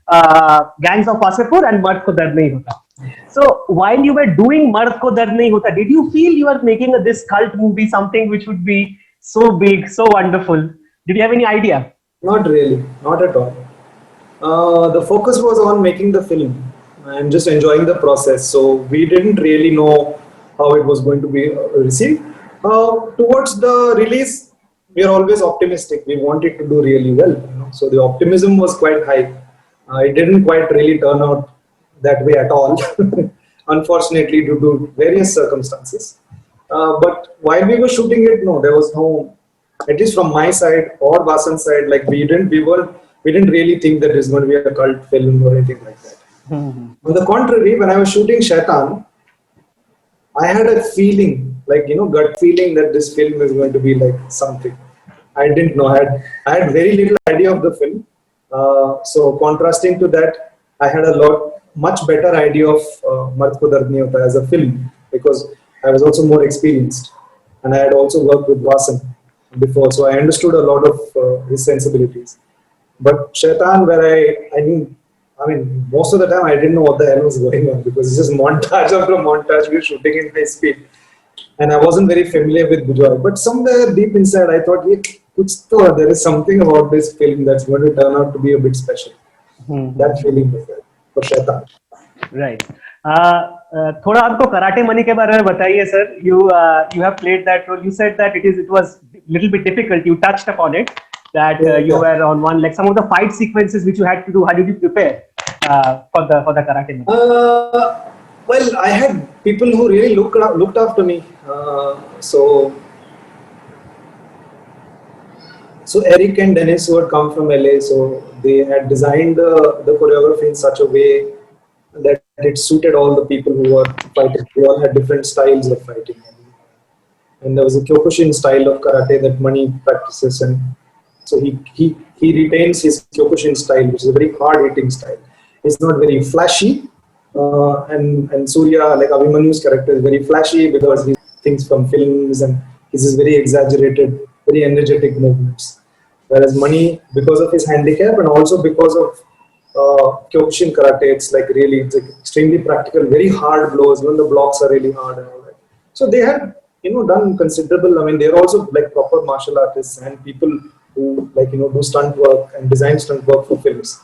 Gangs of Wasseypur and Mard Ko Dar Nahi Hota. So while you were doing Mard Ko Dar Nahi Hota, did you feel you were making this cult movie, something which would be so big, so wonderful? Did you have any idea? Not really, not at all. The focus was on making the film and just enjoying the process. So we didn't really know how it was going to be received. Towards the release, we are always optimistic. We want it to do really well. So the optimism was quite high. It didn't quite really turn out that way at all, unfortunately, due to various circumstances. But while we were shooting it, no, there was no, at least from my side or Vasan's side, like we didn't really think that it's going to be a cult film or anything like that. On the contrary, when I was shooting Shaitan, I had a feeling, like, gut feeling that this film is going to be like something. I didn't know. I had very little idea of the film. So contrasting to that, I had much better idea of Mard Ko Dar Nahi Hota as a film, because I was also more experienced and I had also worked with Vasan before, so I understood a lot of his sensibilities. But Shaitan, where I mean, most of the time I didn't know what the hell was going on, because it's just montage after montage. We were shooting in high speed, and I wasn't very familiar with Bijoy. But somewhere deep inside, I thought, there is something about this film that's going to turn out to be a bit special. That feeling was there for Shaitan. Right. थोड़ा हमको karate money के बारे में बताइए sir. You have played that role. You said that it was little bit difficult. You touched upon it, that you were on one, like some of the fight sequences which you had to do. How did you prepare for the karate mani? Well, I had people who really looked after me. So Eric and Dennis, who had come from LA, so they had designed the choreography in such a way that it suited all the people who were fighting. We all had different styles of fighting, and there was a Kyokushin style of karate that Mani practices, and so he retains his Kyokushin style, which is a very hard-hitting style. It's not very flashy, and Surya, like Abhimanyu's character, is very flashy because he thinks from films and he's just very exaggerated, very energetic movements. Whereas Mani, because of his handicap and also because of Kyokushin karate, it's like extremely practical, very hard blows. Even the blocks are really hard and all that. So they had, done considerable. I mean, they're also like proper martial artists and people who do stunt work and design stunt work for films.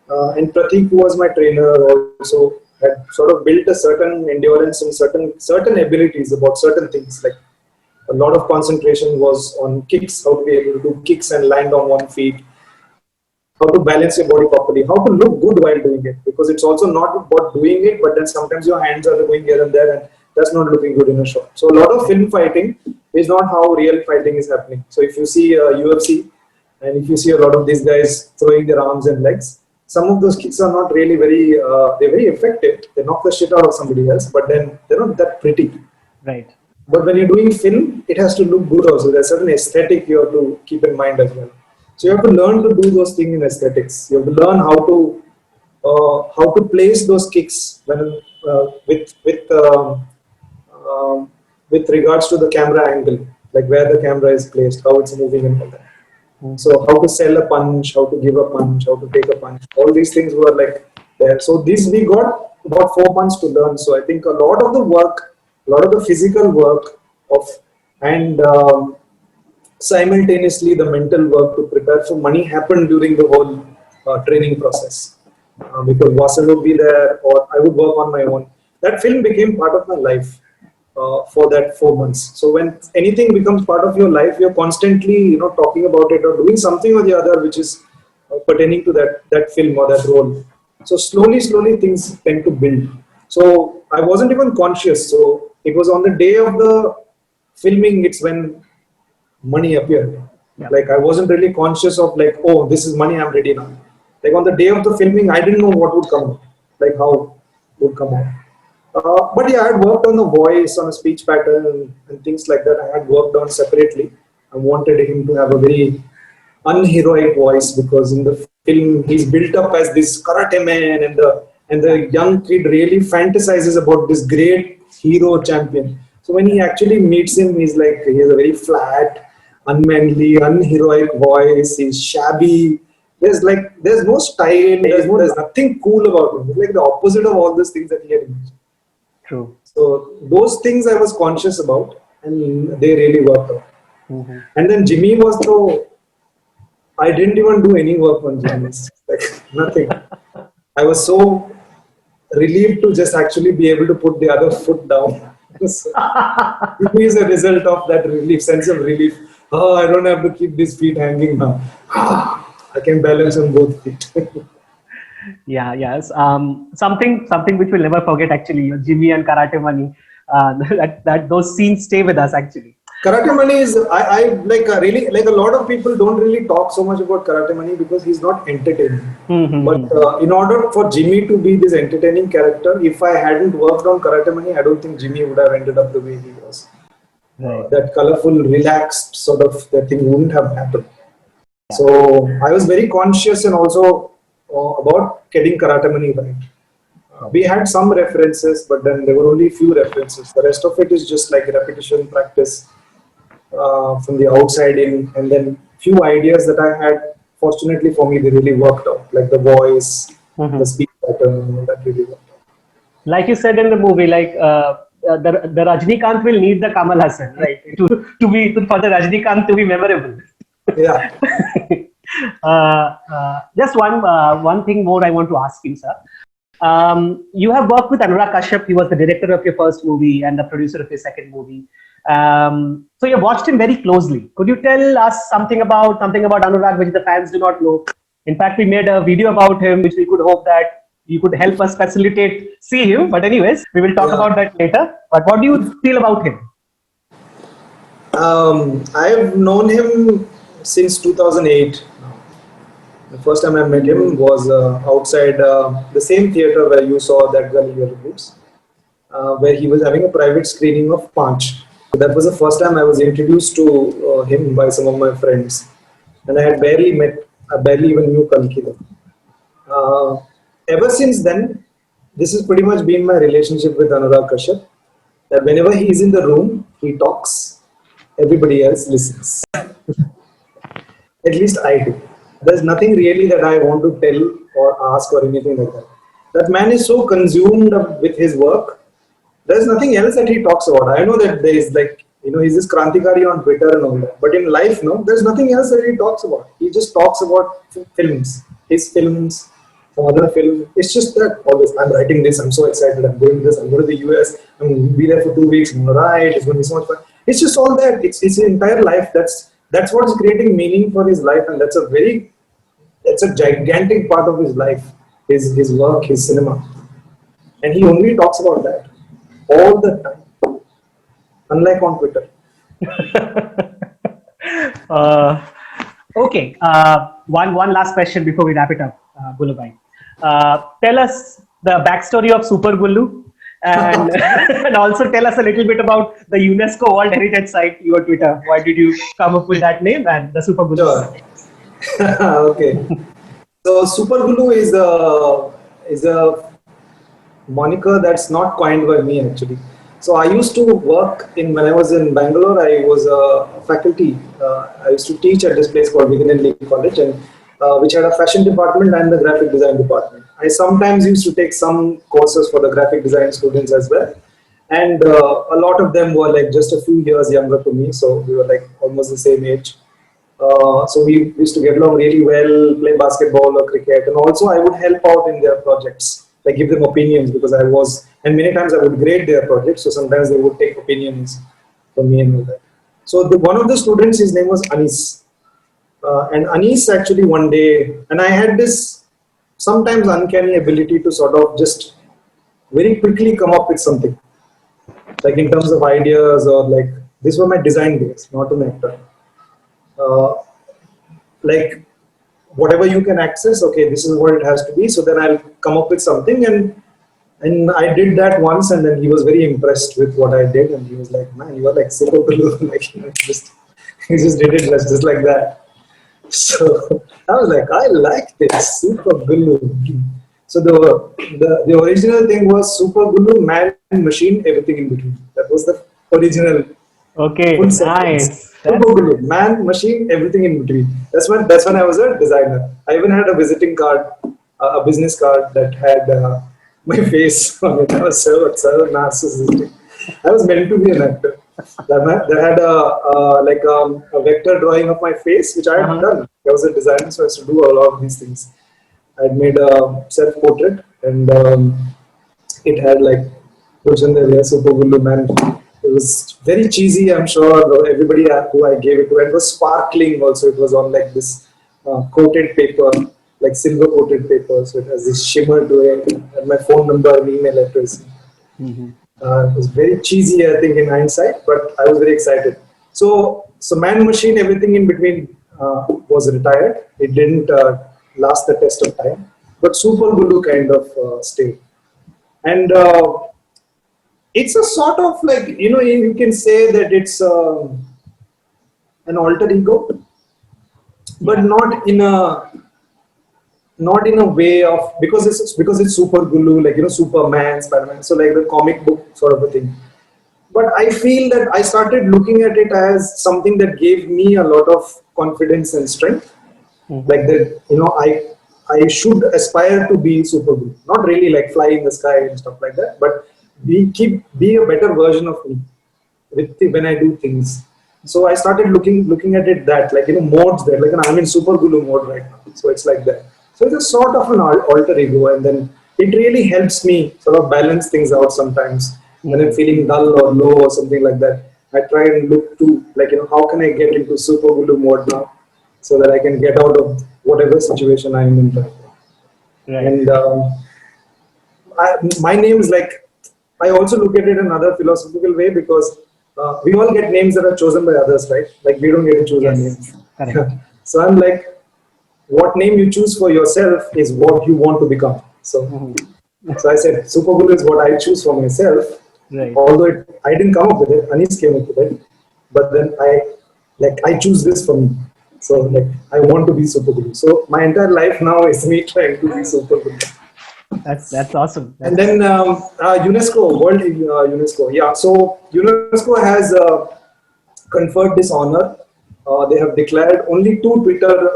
And Pratik, who was my trainer, also had sort of built a certain endurance and certain abilities about certain things. Like a lot of concentration was on kicks, how to be able to do kicks and land on one feet, how to balance your body properly, how to look good while doing it, because it's also not about doing it, but then sometimes your hands are going here and there, and that's not looking good in a shot. So a lot of film fighting is not how real fighting is happening. So if you see UFC, and if you see a lot of these guys throwing their arms and legs, some of those kicks are not really they're very effective. They knock the shit out of somebody else, but then they're not that pretty. Right. But when you're doing film, it has to look good also. There's a certain aesthetic you have to keep in mind as well. So you have to learn to do those things in aesthetics. You have to learn how to place those kicks when with regards to the camera angle, like where the camera is placed, how it's moving and all that. So how to sell a punch, how to give a punch, how to take a punch. All these things were like there. So this we got about 4 months to learn. So I think a lot of the work, a lot of the physical work and simultaneously the mental work to prepare for money happened during the whole training process. Because Vasan would be there or I would work on my own. That film became part of my life for that 4 months. So when anything becomes part of your life, you're constantly talking about it or doing something or the other which is pertaining to that film or that role. So slowly things tend to build. So I wasn't even conscious. So it was on the day of the filming, it's when money appeared. Yeah. Like I wasn't really conscious of like, oh, this is money, I'm ready now. Like on the day of the filming, I didn't know what would come out, like how it would come out. But yeah, I had worked on the voice, on a speech pattern and things like that. I had worked on separately. I wanted him to have a very unheroic voice because in the film he's built up as this karate man and the young kid really fantasizes about this great hero champion. So when he actually meets him, he has a very flat, unmanly, unheroic voice. He's shabby. There's no style. There's nothing cool about him. It's like the opposite of all those things that he had imagined. True. So those things I was conscious about, and they really worked out. Mm-hmm. And then Jimmy was I didn't even do any work on Jimmy. Like nothing. I was so relieved to just actually be able to put the other foot down. So, Jimmy is a result of that sense of relief. Oh, I don't have to keep these feet hanging now. I can balance on both feet. Yeah, yes. Something which we'll never forget actually. Jimmy and Karate Money. That those scenes stay with us actually. Karate Money is really a lot of people don't really talk so much about Karate Money because he's not entertaining. Mm-hmm. But in order for Jimmy to be this entertaining character, if I hadn't worked on Karate Money, I don't think Jimmy would have ended up the way he was. Right. That colorful, relaxed sort of that thing wouldn't have happened. So I was very conscious and also about getting Karate Money right. We had some references, but then there were only few references. The rest of it is just like repetition, practice from the outside in, and then few ideas that I had. Fortunately for me, they really worked out. Like the voice, the speech pattern, that really worked out. Like you said in the movie, the Rajnikant will need the Kamal Hassan, right? For the Rajnikant to be memorable. Yeah. Just one thing more I want to ask you, sir. You have worked with Anurag Kashyap. He was the director of your first movie and the producer of your second movie. So you watched him very closely. Could you tell us something about Anurag which the fans do not know? In fact, we made a video about him, which we could hope that you could help us see him. But anyways, we will talk about that later. But what do you feel about him? I've known him since 2008. The first time I met him was outside the same theater where you saw That Girl in Yellow Boots, where he was having a private screening of Panch. So that was the first time I was introduced to him by some of my friends. And I barely even knew Kalki. Ever since then, this has pretty much been my relationship with Anurag Kashyap. That whenever he is in the room, he talks, everybody else listens. At least I do. There's nothing really that I want to tell or ask or anything like that. That man is so consumed with his work. There's nothing else that he talks about. I know that there is he's this Krantikari on Twitter and all that. But in life, no, there's nothing else that he talks about. He just talks about films, his films, some other film. It's just that always, I'm writing this, I'm so excited, I'm going to this, I'm going to the US, I'm going to be there for 2 weeks, I'm going to write, it's going to be so much fun. It's just all that. It's his entire life. That's what is creating meaning for his life, and that's a gigantic part of his life, his work, his cinema. And he only talks about that all the time. Unlike on Twitter. uh, okay. One last question before we wrap it up, Gulubhai. Tell us the backstory of Super Gullu, and and also tell us a little bit about the UNESCO World Heritage Site, your Twitter. Why did you come up with that name and the Super Gullu? Sure. Okay. So Super Gulu is a moniker that's not coined by me actually. So I used to work when I was in Bangalore. I was a faculty. I used to teach at this place called Viganelli College, and which had a fashion department and the graphic design department. I sometimes used to take some courses for the graphic design students as well, and a lot of them were like just a few years younger to me. So we were like almost the same age. So we used to get along really well, play basketball or cricket, and also I would help out in their projects, like give them opinions because I was, and many times I would grade their projects. So sometimes they would take opinions from me and all that. So one of the students, his name was Anis, and Anis actually one day, and I had this sometimes uncanny ability to sort of just very quickly come up with something, like in terms of ideas or like these were my design days, not an actor. Like whatever you can access, okay, this is what it has to be. So then I'll come up with something, and I did that once, and then he was very impressed with what I did, and he was like, "Man, you are like super cool!" Like he just did it just like that. So I was like, I like this super gulu. So the original thing was super gulu, man, machine, everything in between. That was the original. Okay, Full sentence. nice. Super gulu, man, machine, everything in between. That's when I was a designer. I even had a visiting card, a business card that had my face on it. I was so narcissistic. I was meant to be an actor. That had a vector drawing of my face, which I had done. I was a designer, so I used to do a lot of these things. I had made a self-portrait, and it had like Pujandariya, Super Gulu Man. It was very cheesy, I'm sure. Everybody who I gave it to, and it was sparkling also. It was on like this coated paper, like silver coated paper. So it has this shimmer to it, and my phone number and email address. It was very cheesy, I think, in hindsight, but I was very excited. So man, machine, everything in between was retired. It didn't last the test of time, but Super Gulu kind of stayed. And it's a sort of like, you can say that it's an alter ego, but not in a way of, because it's Super Gulu, like Superman, Spider-Man, so like the comic book sort of a thing. But I feel that I started looking at it as something that gave me a lot of confidence and strength. Like that, I should aspire to be Super Gulu, not really like fly in the sky and stuff like that, but be a better version of me when I do things. So I started looking at it that like modes there, like I'm in Super Gulu mode right now. So it's like that. So it's a sort of an alter ego, and then it really helps me sort of balance things out sometimes. When I'm feeling dull or low or something like that, I try and look to like how can I get into Super Gulu mode now, so that I can get out of whatever situation I'm in right now. Right. And my name is like, I also look at it in another philosophical way, because we all get names that are chosen by others, right? Like we don't get to choose our names. Correct. So I'm like, what name you choose for yourself is what you want to become. So, so I said, Super Gulu is what I choose for myself. Right. Although I didn't come up with it, Anis came up with it. But then I choose this for me. So like, I want to be Super Gulu. So my entire life now is me trying to be Super Gulu. That's awesome. And then UNESCO, World UNESCO. Yeah, so UNESCO has conferred this honor. They have declared only 2 Twitter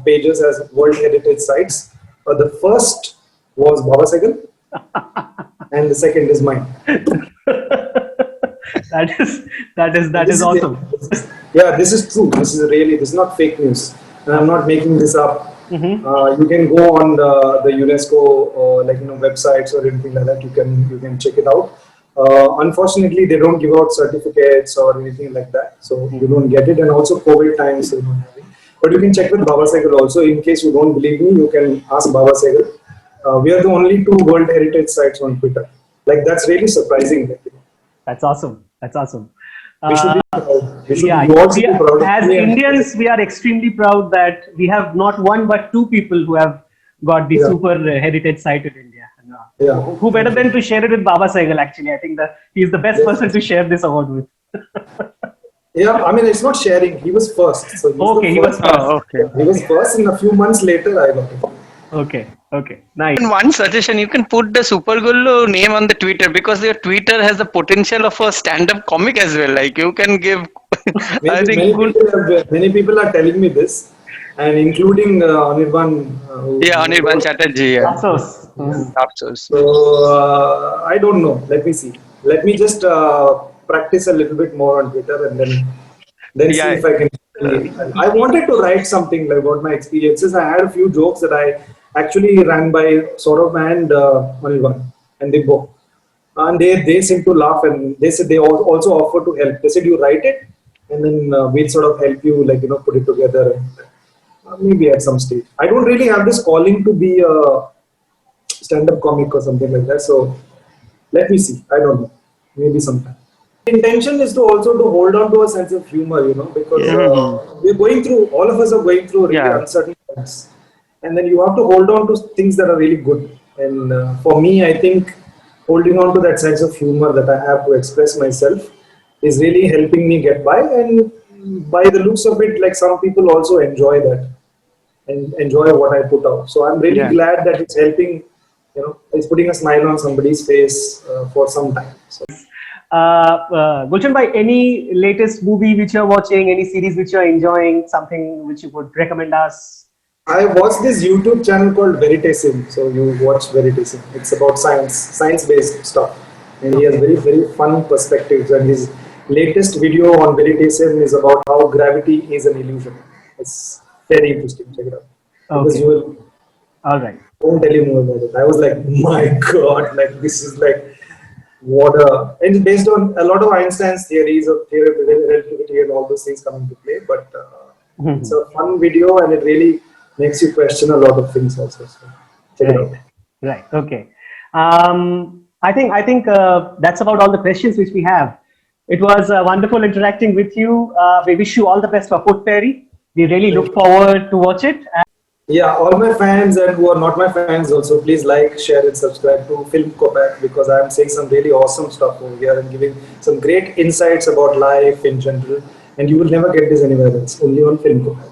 pages as World Heritage Sites. The first was Baba Segal, and the second is mine. that is awesome. Yeah, this is true. This is not fake news, and I'm not making this up. You can go on the UNESCO websites or anything like that. You can check it out. Unfortunately, they don't give out certificates or anything like that, so you don't get it. And also COVID times, so you don't have it. But you can check with Baba Segal also. In case you don't believe me, you can ask Baba Segal. We are the only 2 World Heritage Sites on Twitter. Like, that's really surprising. That's awesome. That's awesome. We should be proud. We should Yeah, we all should we be proud of as Pune and- Indians, we are extremely proud that we have not one but two people who have got the Yeah. super heritage site in India. And, Yeah. who better than to share it with Baba Sehgal? Actually, I think that he's the best person to share this award with. Yeah, I mean, it's not sharing. He was first. So he's Okay, the he was first. first. okay. He was first, and a few months later, I got it. Okay, nice. And one suggestion, you can put the Super Gullu name on the Twitter, because your Twitter has the potential of a stand-up comic as well. Like you can give, I think, Many people are telling me this, and including Anirban. Anirban Chatterjee. Yeah. Afsos. Afsos. So I don't know. Let me see. Let me just practice a little bit more on Twitter, and then see Yeah. if I can. I wanted to write something like about my experiences. I had a few jokes that I actually ran by Saurabh and Anirban and Dibbo, and they seemed to laugh, and they said they also offered to help. They said you write it, and then we'll sort of help you, like put it together. And, maybe at some stage. I don't really have this calling to be a stand-up comic or something like that. So let me see. I don't know. Maybe sometime. Intention is to also to hold on to a sense of humor, because we're going through. All of us are going through really Yeah. uncertain times, and then you have to hold on to things that are really good. And for me, I think holding on to that sense of humor that I have to express myself is really helping me get by. And by the looks of it, like some people also enjoy that and enjoy what I put out. So I'm really Yeah. glad that it's helping. It's putting a smile on somebody's face for some time. So. Gulshan bhai, any latest movie which you're watching, any series which you're enjoying, something which you would recommend us? I watched this YouTube channel called Veritasim. So you watch Veritasim. It's about science-based stuff. And he has very, very fun perspectives. And his latest video on Veritasim is about how gravity is an illusion. It's very interesting. Check it out. Because Okay. you will, All right. won't tell you more about it. I was like, my God, like this is like what a, and it's based on a lot of Einstein's theories of theory of relativity and all those things come into play. But it's a fun video, and it really makes you question a lot of things also. So check it out. Right. Okay. I think that's about all the questions which we have. It was wonderful interacting with you. We wish you all the best for Put Perry. We really look forward to watch it. Yeah, all my fans and who are not my fans also, please like, share, and subscribe to Film Kopak, because I am saying some really awesome stuff over here and giving some great insights about life in general. And you will never get this anywhere else, only on Film Kopak.